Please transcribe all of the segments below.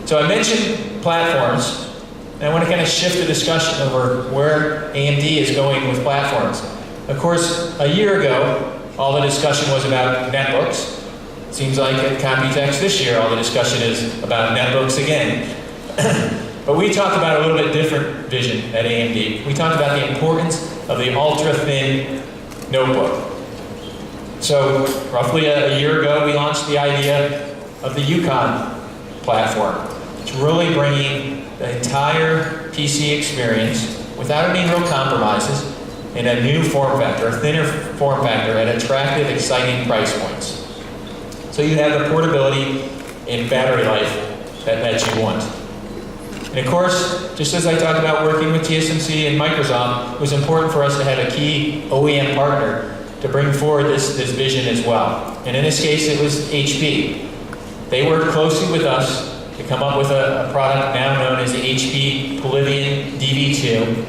So I mentioned platforms, and I want to kind of shift the discussion over where AMD is going with platforms. Of course, a year ago, all the discussion was about netbooks. Seems like at Computex this year, all the discussion is about netbooks again. But we talked about a little bit different vision at AMD. We talked about the importance of the ultra-thin notebook. So roughly a year ago, we launched the idea of the Yukon platform. It's really bringing the entire PC experience without any real compromises in a new form factor, a thinner form factor at attractive, exciting price points. So you have the portability and battery life that you want. And of course, just as I talked about working with TSMC and Microsoft, it was important for us to have a key OEM partner to bring forward this vision as well. And in this case, it was HP. They worked closely with us to come up with a product now known as the HP Pavilion DV2.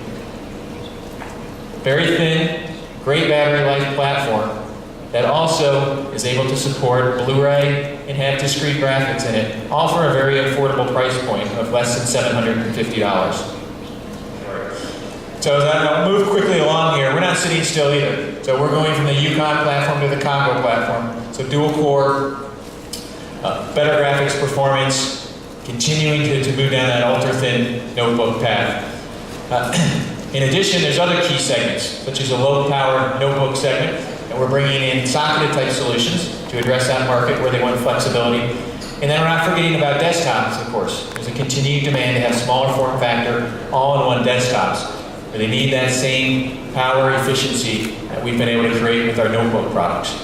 Very thin, great battery life platform that also is able to support Blu-ray and have discrete graphics in it, all for a very affordable price point of less than $750. So as I move quickly along here, we're not sitting still either. So we're going from the Yukon platform to the Congo platform. So dual core, better graphics performance, continuing to move down that ultra-thin notebook path. In addition, there's other key segments, such as a low-power notebook segment, and we're bringing in socketed-type solutions to address that market where they want flexibility. And then we're not forgetting about desktops, of course. There's a continued demand to have smaller form factor, all-in-one desktops, where they need that same power efficiency that we've been able to create with our notebook products.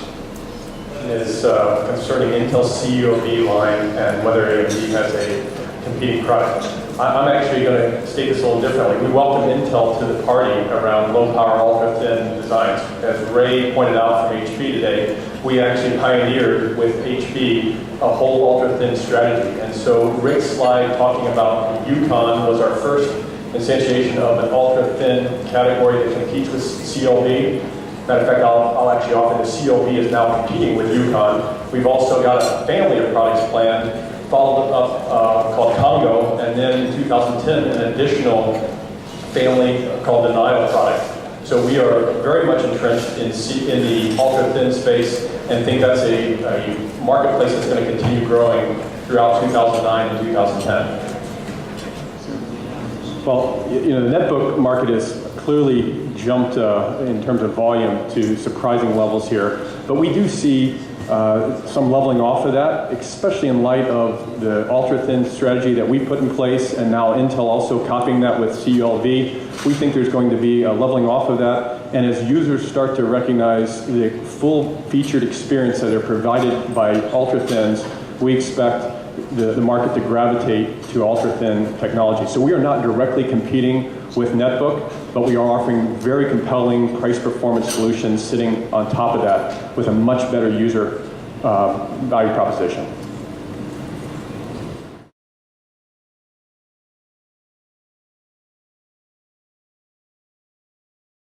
Is concerning Intel's CUOV line and whether AMD has a competing product. I'm actually going to state this a little differently. We welcome Intel to the party around low-power, ultra-thin designs. As Ray pointed out from HP today, we actually pioneered with HP a whole ultra-thin strategy. And so Rick's slide talking about Yukon was our first instantiation of an ultra-thin category that competes with CLV. Matter of fact, I'll actually offer that CLV is now competing with Yukon. We've also got a family of products planned, followed up called Congo, and then in 2010, an additional family called the Nile product. So we are very much entrenched in the ultra-thin space and think that's a marketplace that's going to continue growing throughout 2009 and 2010. Well, you know, the netbook market has clearly jumped in terms of volume to surprising levels here, but we do see some leveling off of that, especially in light of the ultra-thin strategy that we put in place, and now Intel also copying that with CULV. We think there's going to be a leveling off of that, and as users start to recognize the full featured experience that are provided by ultra-thins, we expect the market to gravitate to ultra-thin technology. So we are not directly competing with netbook, but we are offering very compelling price-performance solutions sitting on top of that with a much better user value proposition.